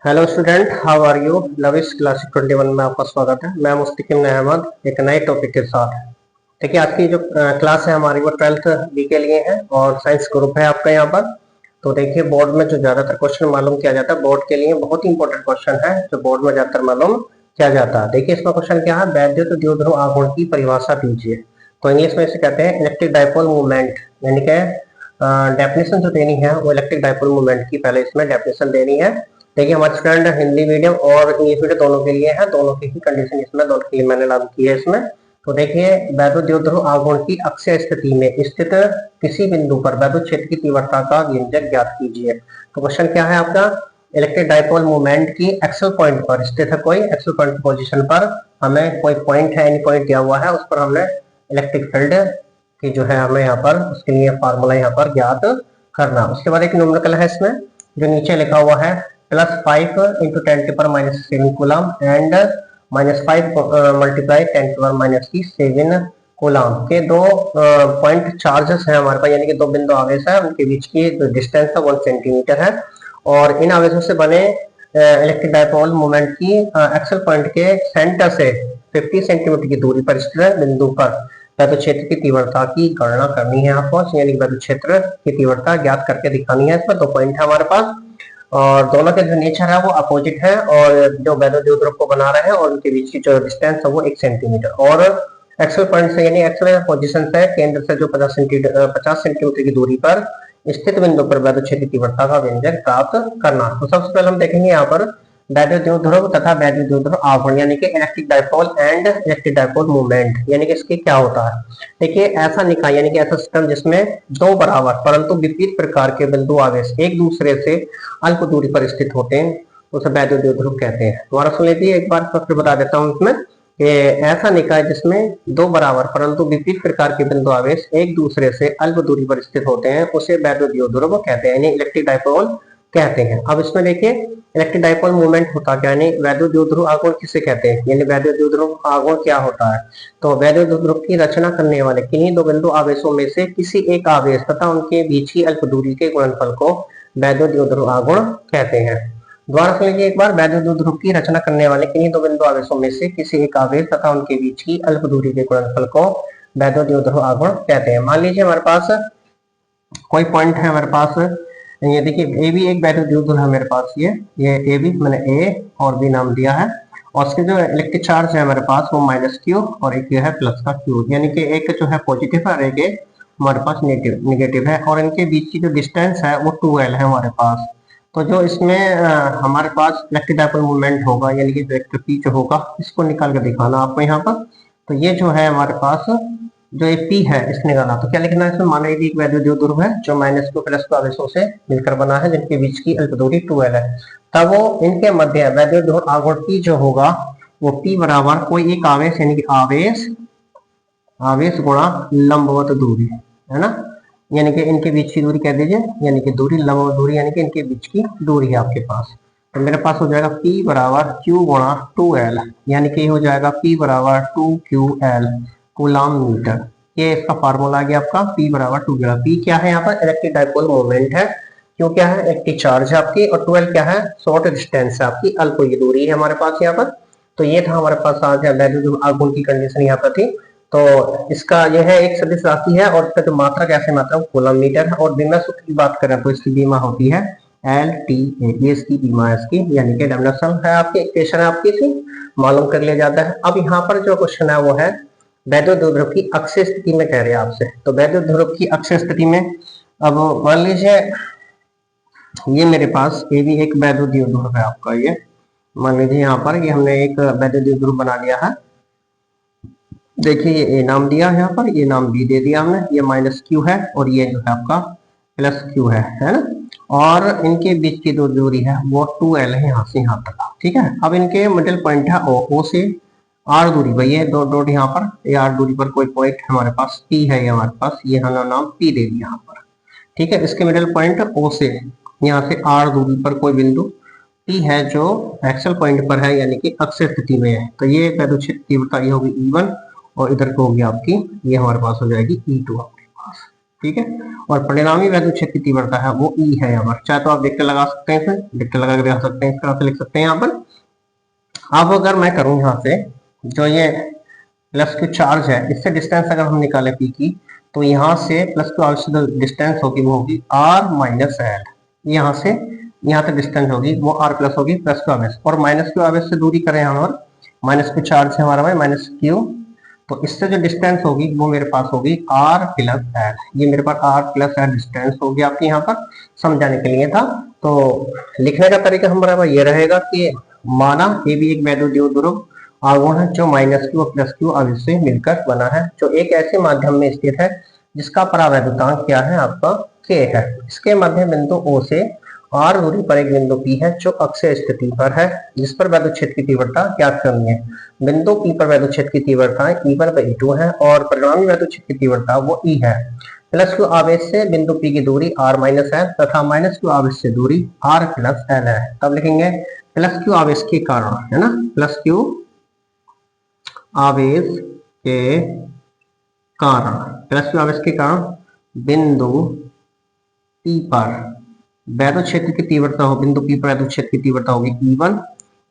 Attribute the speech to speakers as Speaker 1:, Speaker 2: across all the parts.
Speaker 1: Hello student, how are you? Lavish classic 21 में आपका स्वागत है। मैं मुस्तकिम अहमद एक नए टॉपिक के साथ। देखिए, आज की जो क्लास है हमारी वो 12th बी के लिए है और साइंस ग्रुप है आपका यहाँ पर। तो देखिए, बोर्ड में जो ज्यादातर क्वेश्चन मालूम किया जाता है बोर्ड के लिए बहुत ही इंपॉर्टेंट क्वेश्चन है जो बोर्ड में ज्यादातर मालूम किया जाता है। देखिए, इसमें क्वेश्चन क्या है, वैद्युत द्विध्रुव आघूर्ण की परिभाषा दीजिए। तो इंग्लिश में इसे कहते हैं इलेक्ट्रिक डाइपोल मूवमेंट, यानी कि डेफिनेशन जो देनी है वो इलेक्ट्रिक डाइपोल मूवमेंट की पहले इसमें डेफिनेशन देनी है। देखिए, हमारे स्टूडेंट हिंदी मीडियम और इंग्लिश मीडियम दोनों के लिए है, दोनों की ही कंडीशन इसमें दोनों के लिए मैंने लागू की है इसमें। तो देखिए, वैद्युत द्विध्रुव आघूर्ण की अक्षीय स्थिति में स्थित किसी बिंदु पर वैद्युत क्षेत्र की तीव्रता का व्यंजक ज्ञात कीजिए। तो क्वेश्चन क्या है आपका, इलेक्ट्रिक डाइपोल मूवमेंट की एक्सल पॉइंट पर स्थित है, कोई एक्सल पॉइंट की पोजीशन पर हमें कोई पॉइंट है, एनी पॉइंट दिया हुआ है, उस पर हमने इलेक्ट्रिक फील्ड की जो है हमें यहाँ पर उसके लिए फार्मूला यहाँ पर ज्ञात करना। उसके बाद एक न्यूमेरिकल है इसमें जो नीचे लिखा हुआ है +5 × 10⁻⁷ कूलम एंड -5 मल्टीप्लाई 10⁻⁷ कूलम के दो पॉइंट चार्जेस हैं हमारे पास, यानी कि दो बिंदु आवेश है, उनके बीच की जो डिस्टेंस है 1 सेंटीमीटर है और इन आवेशों से बने इलेक्ट्रिक डाइपोल मूवमेंट की एक्सल पॉइंट के सेंटर से 50 सेंटीमीटर की दूरी पर स्थित बिंदु पर वैद्युत क्षेत्र की तीव्रता की गणना करनी है आपको, यानी वैद्युत क्षेत्र की तीव्रता ज्ञात करके दिखानी है। इसमें दो पॉइंट है हमारे पास और दोनों के जो नेचर है वो अपोजिट है और जो वैद्युत द्विध्रुव को बना रहे हैं और उनके बीच की जो डिस्टेंस है वो 1 सेंटीमीटर और एक्सल पॉइंट से यानी एक्सल पोजीशन से केंद्र से जो 50 सेंटीमीटर की दूरी पर स्थित बिंदु पर वैद्युत क्षेत्र की तीव्रता का व्यंजक प्राप्त करना। तो सबसे पहले हम देखेंगे यहाँ पर वैद्युत द्विध्रुव तथा वैद्युत द्विध्रुव आघूर्ण, यानी कि electric dipole and electric dipole movement, यानी कि इसके क्या होता है। देखिए, ऐसा निकाय यानी कि ऐसा सिस्टम जिसमें दो बराबर परंतु विपरीत प्रकार के बिंदु आवेश एक दूसरे से अल्प दूरी पर स्थित होते हैं, उसे वैद्युत द्विध्रुव कहते हैं। दोबारा सुन लीजिए एक बार, फिर बता देता हूँ इसमें कि ऐसा निकाय जिसमें दो बराबर परंतु विपरीत प्रकार के बिंदु आवेश एक दूसरे से अल्प दूरी पर स्थित होते हैं उसे वैद्युत द्विध्रुव कहते हैं, यानी इलेक्ट्रिक डाइपोल कहते हैं। अब इसमें देखिए, इलेक्ट्रिक डाइपोल मूवमेंट होता क्या, यानी वैद्युत द्विध्रुव आघूर्ण किसे कहते हैं, यानी वैद्युत द्विध्रुव आघूर्ण क्या होता है। तो वैद्युत द्विध्रुव की रचना करने वाले किन्हीं दो बिंदु आवेशों में से किसी एक आवेश तथा उनके बीच की अल्प दूरी के गुणनफल को वैद्युत द्विध्रुव आघूर्ण कहते हैं। दोबारा सुन लीजिए एक बार, वैद्युत द्विध्रुव की रचना करने वाले किन्हीं दो बिंदु आवेशों में से किसी एक आवेश तथा उनके बीच की अल्प दूरी के गुणनफल को वैद्युत द्विध्रुव आघूर्ण कहते हैं। मान लीजिए हमारे पास कोई पॉइंट है हमारे पास, ये देखिए ए भी एक वैद्युत द्विध्रुव है मेरे पास, ये ए भी मैंने ए और बी नाम दिया है और इसके जो इलेक्ट्रिक चार्ज है हमारे पास वो -q और एक है प्लस का q, यानी कि एक जो है पॉजिटिव है और एक हमारे पास नेगेटिव है और इनके बीच की जो डिस्टेंस है वो 2l है हमारे पास। तो जो इसमें हमारे पास इलेक्ट्रिक डाइपोल मूवमेंट होगा, यानी कि वेक्टर p जो होगा इसको निकाल कर दिखाना आपको यहाँ पर। तो ये जो है हमारे पास जो एक p है इसने निकाला, तो क्या लिखना है इसमें, माना एक वैद्युत द्विध्रुव है जो -q + आवेशों से मिलकर बना है जिनके बीच की अल्प दूरी 2l है। तब वो इनके मध्य वैद्युत द्विध्रुव आघूर्ण p जो होगा वो p बराबर कोई एक आवेश, यानी कि आवेश गुणा लंबवत दूरी है ना, यानी कि इनके बीच की दूरी कह दीजिए, यानी कि दूरी लंबवत दूरी, यानी कि इनके बीच की दूरी है आपके पास। तो मेरे पास हो जाएगा p बराबर q गुणा 2l, यानी कि हो जाएगा p बराबर 2ql कूलम मीटर। ये इसका फार्मूला आ गया आपका, p बराबर 2ql। p क्या है यहाँ पर, इलेक्ट्रिक डाइपोल मूवमेंट है, q क्या है, इलेक्ट्रिक चार्ज है आपकी, और 2l क्या है, शॉर्ट डिस्टेंस है आपकी, अल्प की दूरी है हमारे पास यहाँ पर। तो ये था हमारे पास आज वैद्युत आघूर्ण की कंडीशन यहाँ पर थी। तो इसका यह है एक सदिश राशि है और इसका जो मात्रा कैसे मात्रा कूलम मीटर है और बीमा सूत्र की बात करें तो इसकी बीमा होती है LTA, ये इसकी बीमा है इसकी, यानी कि डायमेंशन है आपकी, इक्वेशन है आपकी, थी मालूम कर लिया जाता है। अब यहाँ पर जो क्वेश्चन है वो है वैद्युत द्विध्रुव की अक्षीय स्थिति में कह रहे हैं आपसे। तो वैद्युत द्विध्रुव की अक्षीय स्थिति में अब मान लीजिए ये मेरे पास ये भी एक वैद्युत द्विध्रुव है आपका, ये मान लीजिए यहाँ पर ये हमने एक वैद्युत द्विध्रुव बना लिया है। देखिए ये ए नाम दिया है यहाँ पर, ये नाम बी दे दिया हमने, ये -q है और ये जो है आपका +q है ना, और इनके बीच की जो दूरी है वो 2l है यहाँ से यहाँ तक, ठीक है। अब इनके मिडिल पॉइंट है o से r दूरी पर, ये दो डॉट यहाँ पर, ये r दूरी पर कोई पॉइंट हमारे पास p है, ये हमारे पास ये हम नाम p दे दिया यहाँ पर, ठीक है। इसके मिडिल पॉइंट o से यहाँ से r दूरी पर कोई बिंदु p है जो एक्सल पॉइंट पर है, यानी कि अक्षीय स्थिति में है। तो ये वैद्युत क्षेत्र तीव्रता ये होगी E1 और इधर को होगी आपकी, ये हमारे पास हो जाएगी E2 आपके पास, ठीक है। और परिणामी वैद्युत क्षेत्र की तीव्रता है वो ई है यहाँ पर। चाहे तो आप वेक्टर लगा सकते हैं, इसमें वेक्टर लगा के दिखा सकते हैं, इस तरह से लिख सकते हैं यहाँ पर। अब अगर मैं करूं यहाँ से जो ये प्लस क्यू चार्ज है, इससे डिस्टेंस अगर हम निकालें पी की, तो यहाँ से प्लस क्यू आवश्यक डिस्टेंस होगी वो होगी आर माइनस एल। यहाँ से यहाँ तक डिस्टेंस होगी वो आर प्लस होगी प्लस क्यू आवेश, और माइनस क्यू आवेश से दूरी करें हम, और माइनस क्यू चार्ज है हमारा भाई माइनस क्यू, तो इससे जो डिस्टेंस होगी वो मेरे पास होगी आर प्लस एल। ये मेरे पास आर प्लस एल डिस्टेंस होगी आपकी यहाँ पर, समझाने के लिए था। तो लिखने का तरीका हमारा भाई ये रहेगा कि माना ये भी एक वैद्युत ध्रुव आघूर्ण है जो माइनस क्यू और प्लस क्यू आवेश से मिलकर बना है, जो एक ऐसे माध्यम में स्थित है जिसका परावैद्युतांक क्या है आपका के है। इसके मध्य बिंदु ओ से आर दूरी पर एक बिंदु पी है जो अक्षीय स्थिति पर है, जिस पर वैद्युत क्षेत्र की तीव्रता ज्ञात करनी है। बिंदु पी पर वैद्युत क्षेत्र की तीव्रता E1/E2 है और परिणामी वैद्युत क्षेत्र की तीव्रता वो ई है। प्लस क्यू आवेश से बिंदु पी की दूरी आर माइनस एल तथा माइनस क्यू आवेश से दूरी आर प्लस एल है। तब लिखेंगे प्लस क्यू आवेश के कारण, है ना, प्लस क्यू आवेश के कारण, प्लस क्यू आवेश के कारण बिंदु पी पर वैद्युत क्षेत्र की तीव्रता हो, बिंदु पी पर वैद्युत क्षेत्र की तीव्रता होगी E1।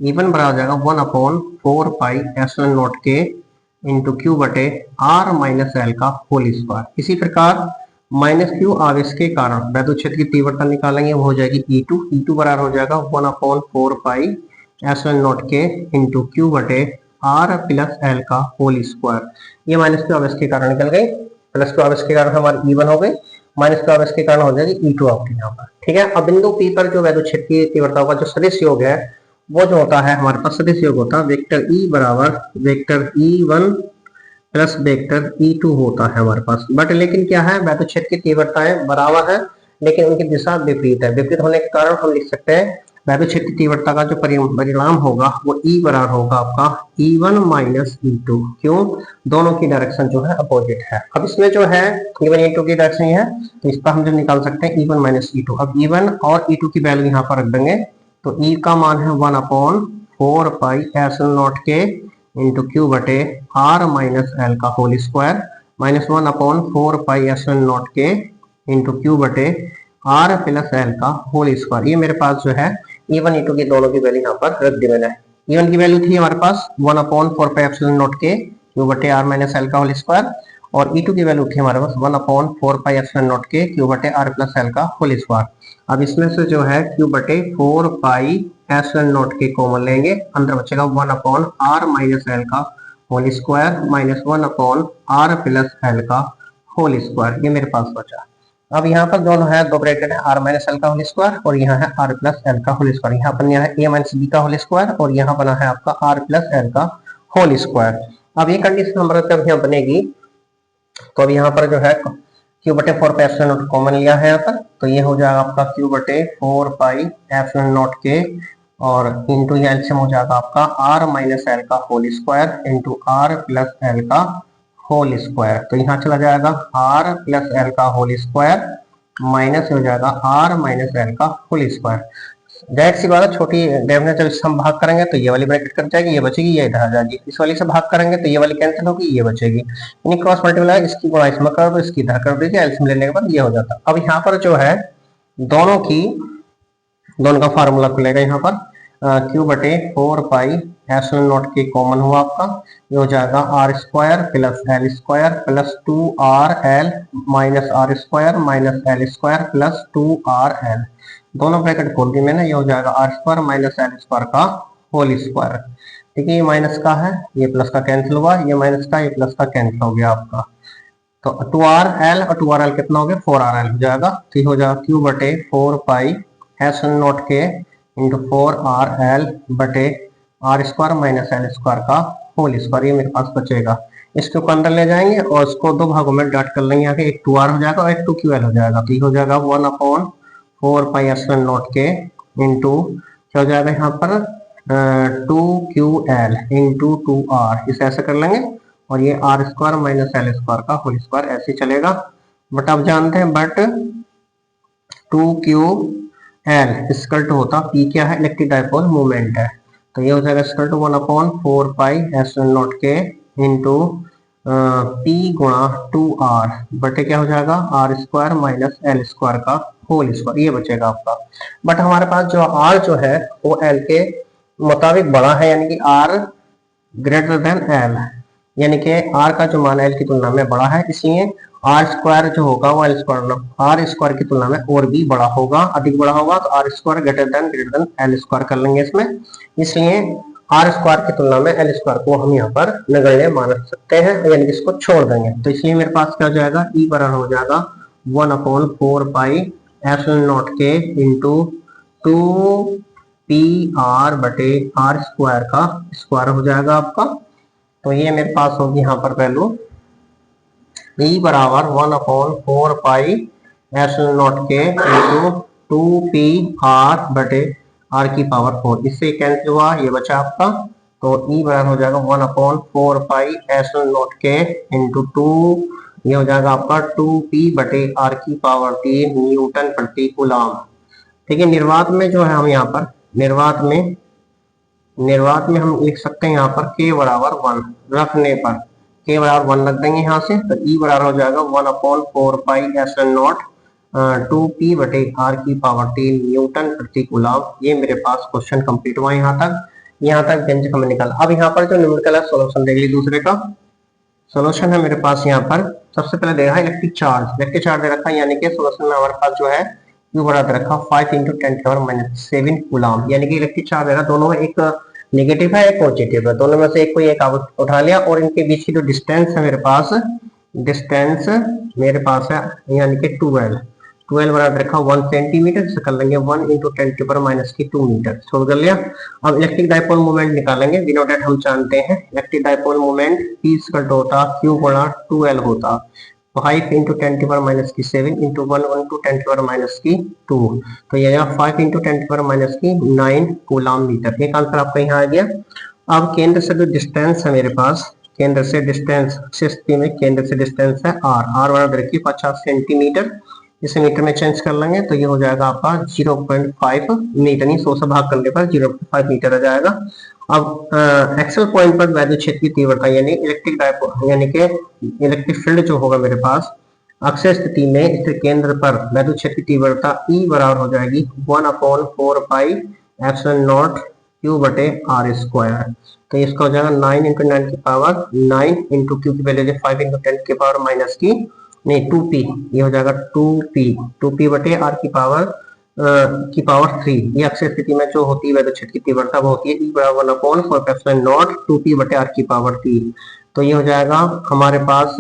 Speaker 1: E1 बराबर हो जाएगा 1/4 पाई एप्सिलॉन नॉट के इंटू क्यू बटे आर माइनस एल का होल स्क्वायर। इसी प्रकार माइनस क्यू आवेश के कारण वैद्युत क्षेत्र की तीव्रता निकालेंगे, वो हो जाएगी E2। E2 बराबर हो जाएगा 1/4 पाई एप्सिलॉन नॉट के इंटू क्यू बटे आर प्लस एल का होल स्क्वायर। ये माइनस क्यू आवेश के कारण निकल गई, प्लस क्यू आवेश के कारण हमारी E1 हो गई, माइनस क्यू आवेश के कारण हो जाएगी E2 आपके यहाँ पर। ठीक है। अब बिंदु पी पर जो वैद्युत क्षेत्र की तीव्रता का जो सदिश योग है वो जो होता है हमारे पास सदिश योग होता है वेक्टर ई बराबर vector E1 plus vector E2 होता है हमारे पास। बट लेकिन क्या है, वैद्युत क्षेत्र की तीव्रताएं बराबर है लेकिन उनकी दिशा विपरीत है। विपरीत होने के कारण हम लिख सकते हैं वैद्युत क्षेत्र की तीव्रता का जो परिणाम होगा वो E बराबर होगा आपका E1 माइनस E2। क्यों, दोनों की डायरेक्शन जो है अपोजिट है। अब इसमें जो है E1 E2 की डायरेक्शन है, तो इसका हम जो निकाल सकते हैं E1 माइनस E2। अब E1 और E2 की वैल्यू यहाँ पर रख देंगे, तो E का मान है 1/4 पाई एप्सिलॉन नॉट के इंटू क्यू बटे आर माइनस एल का whole square minus 1/4 pi epsilon not के इंटू क्यू बटे आर प्लस एल का होल स्क्वायर। ये मेरे पास जो है E1 E2 की दोनों की वैल्यू यहाँ पर रख दी मैंने। E1 की वैल्यू थी हमारे पास 1/4 पाई एप्सिलॉन नॉट के क्यू बटे आर माइनस एल का होल स्क्वायर, और E2 की वैल्यू थी हमारे पास 1/4 पाई एप्सिलॉन नॉट के क्यू बटे आर प्लस एल का होल स्क्वायर। अब इसमें से जो है क्यू बटे 4 पाई एप्सिलॉन नॉट के कॉमन लेंगे, अंदर बचेगा 1/r माइनस एल का whole square minus 1/r plus L का होल स्क्वायर। ये मेरे पास बचा। अब यहाँ पर दोनों है, दो ब्रैकेट है, आर माइनस एल का होल स्क्वायर और यहाँ है आर प्लस एल का होल स्क्वायर। यहाँ पर है ए माइनस बी का होल स्क्वायर और यहाँ बना है आपका आर प्लस एल का होल स्क्वायर। अब ये कंडीशन हमारा जब यहाँ बनेगी तो अब यहाँ पर जो है क्यू बटे 4 पाई एप्सिलॉन नॉट कॉमन लिया है यहाँ पर, तो ये हो जाएगा आपका क्यू बटे 4 पाई एप्सिलॉन नॉट के और इंटू ये एलसीएम हो जाएगा आपका आर माइनस एल का whole square into R plus L का होल स्क्वायर। तो यहाँ चला जाएगा आर प्लस एल का होल स्क्वायर माइनस हो जाएगा आर माइनस एल का होल स्क्वायर। डायरेक्ट सी बात है, छोटी डेफिनेट जब इससे हम भाग करेंगे तो ये वाली ब्रैकेट कट जाएगी, ये बचेगी, ये इधर आ जाएगी। इस वाली से भाग करेंगे तो ये वाली कैंसिल होगी, ये बचेगी। यानी क्रॉस मल्टीप्लाई इसकी गुणा इसमें कर दो, इसकी इधर कर दीजिए, एलसीएम लेने के बाद ये हो जाता। अब यहाँ पर जो है दोनों का फार्मूला खुलेगा यहाँ पर क्यू बटे 4 पाई एप्सिलॉन नॉट के कॉमन हुआ आपका, ये हो जाएगा R square plus L square plus 2RL minus R square minus L square plus 2RL। दोनों ब्रैकेट खोल दी मैंने, ये हो जाएगा R square minus L square का होल स्क्वायर। ठीक है, ये माइनस का है, ये प्लस का कैंसिल हुआ, ये माइनस का ये प्लस का कैंसिल हो गया आपका। तो 2RL और 2RL कितना हो गया, 4RL हो जाएगा। तो ये हो जाएगा क्यू बटे 4 पाई एप्सिलॉन नॉट के इंटू 4RL बटे R square minus L square का होल स्क्वायर। ये मेरे पास बचेगा, इसको अंदर ले जाएंगे और इसको दो भागों में डिवाइड कर लेंगे, यहाँ पे एक 2R हो जाएगा और एक 2QL हो जाएगा। तो ये हो जाएगा 1/4 पाई एप्सिलॉन नॉट के इंटू क्या हो जाएगा यहाँ पर 2QL इंटू 2R, इसे ऐसे कर लेंगे और ये R square minus L square का होल स्क्वायर ऐसे चलेगा। बट आप जानते हैं बट 2QL इक्वल टू होता पी क्या है, इलेक्ट्रिक डाइपोल मोमेंट है। तो ये हो जाएगा equal to 1/4 pi epsilon not के इंटू P गुणा 2R बटे क्या हो जाएगा R square minus L square का होल स्क्वायर, ये बचेगा आपका। बट हमारे पास जो R जो है वो L के मुताबिक बड़ा है, यानी कि R ग्रेटर देन L, यानी कि R का जो मान L की तुलना में बड़ा है, इसलिए आर स्क्वायर जो होगा वो आर स्क्वायर की तुलना में और भी बड़ा होगा, अधिक बड़ा होगा, तो R square greater than L square कर लेंगे इसमें। इसलिए आर स्क्वायर की तुलना में एल स्क्वायर को हम यहाँ पर नगण्य मान सकते हैं, यानी कि इसको छोड़ देंगे। तो इसलिए मेरे पास क्या हो जाएगा, ई बराबर हो जाएगा 1/4 पाई एप्सिलॉन नॉट के इंटू 2 पी आर बटे आर स्क्वायर का स्क्वायर हो जाएगा आपका। तो ये मेरे पास होगी यहाँ पर वैल्यू ई बराबर 1/4 पाई एप्सिलॉन नॉट के इंटू 2 पी आर बटे आर की पावर 4, इससे कैंसिल हुआ, ये बचा आपका। तो ई बराबर हो जाएगा 1/4 पाई एप्सिलॉन नॉट के इंटू 2, ये हो जाएगा आपका 2p बटे आर की पावर 3 न्यूटन प्रति कूलम। ठीक है, निर्वात में जो है हम यहाँ पर निर्वात में हम लिख सकते हैं यहाँ पर k बराबर 1 रखने पर k बराबर 1 रख देंगे यहाँ से, तो ई बराबर हो जाएगा 1/4 पाई एप्सिलॉन नॉट 2p बटे आर की पावर 3 न्यूटन प्रति कूलम। ये मेरे पास क्वेश्चन कंप्लीट हुआ यहाँ तक व्यंजक हमने निकाला। अब यहाँ पर जो न्यूमेरिकल है सोल्यूशन देख लीजिए। दूसरे का सोल्यूशन है मेरे पास यहाँ पर, सबसे पहले देखा है इलेक्ट्रिक चार्ज दे रखा है, यानी कि सोल्यूशन में हमारे पास जो है क्यू बराबर रखा 5 × 10⁻⁷ कूलम, यानी कि इलेक्ट्रिक चार्ज है, दोनों में एक नेगेटिव है एक पॉजिटिव है, दोनों में से एक कोई एक उठा लिया, और इनके बीच की जो डिस्टेंस है मेरे पास है यानी कि 12 बराबर रखा 1 सेंटीमीटर, से कर लेंगे 1 × 10⁻⁻2 मीटर, छोड़ कर लिया। अब इलेक्ट्रिक डाइपोल मोमेंट निकालेंगे, वी नो दैट हम जानते हैं इलेक्ट्रिक डाइपोल मोमेंट P होता Q गुणा 2L होता 5 × 10⁻⁷ × 1 × 10⁻⁻2, तो ये 5 × 10⁻⁹ कूलम मीटर। एक आंसर आपका यहाँ आ गया। अब केंद्र से जो डिस्टेंस है मेरे पास, केंद्र से डिस्टेंस है r बराबर रखिए 50 सेंटीमीटर, इसे मीटर में चेंज कर लेंगे, तो ये हो जाएगा आपका 0.5 मीटर, नहीं 100 से भाग करने पर 0.5 मीटर आ जाएगा। अब एक्सल पॉइंट पर वैद्युत क्षेत्र की तीव्रता यानी इलेक्ट्रिक फील्ड जो होगा मेरे पास अक्षय स्थिति में स्थित केंद्र पर वैद्युत क्षेत्र की तीव्रता E बराबर हो जाएगी 1/4 पाई एप्सिलॉन नॉट Q बटे आर स्क्वायर। तो इसका हो जाएगा 9 × 9 की पावर 9 × Q की वैल्यू 5 × 10 की पावर माइनस की नहीं 2p, ये हो जाएगा 2p बटे आर की पावर 3। ये अक्षय स्थिति में जो होती है वैद्युत क्षेत्र की तीव्रता वो होती है E बराबर 1/4 एप्सिलॉन नॉट 2p बटे आर की पावर 3। तो ये हो जाएगा हमारे पास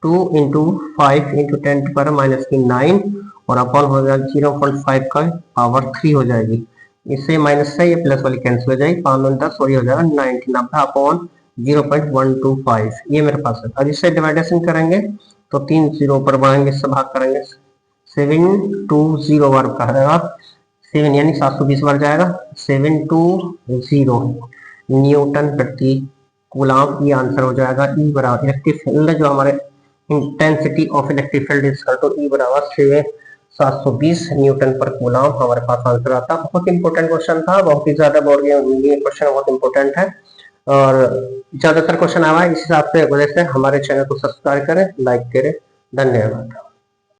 Speaker 1: 2 × 5 × 10⁻⁹ और अपॉन हो जाएगा 0.5 का पावर 3 हो जाएगी। इससे माइनस से ये प्लस वाली कैंसिल हो जाएगी, 5 × 10 और ये हो जाएगा 90 अपॉन 0.125, ये मेरे पास है। अब इससे डिवाइडेशन करेंगे तो 3 0 पर बढ़ाएंगे, इससे भाग करेंगे 720 बार करेगा 7 यानी 720 बार जाएगा 720 न्यूटन प्रति कूलम, ये आंसर हो जाएगा। ई बराबर इलेक्ट्रिक फील्ड जो हमारे intensity of electric field is equal to E बराबर 720 न्यूटन पर कूलम हमारे पास आंसर आता। बहुत इंपॉर्टेंट क्वेश्चन था, बहुत ही ज्यादा बोर्ड ये क्वेश्चन बहुत इंपॉर्टेंट है और ज्यादातर क्वेश्चन आया है, इस हिसाब से वजह से हमारे चैनल को सब्सक्राइब करें, लाइक करें। धन्यवाद।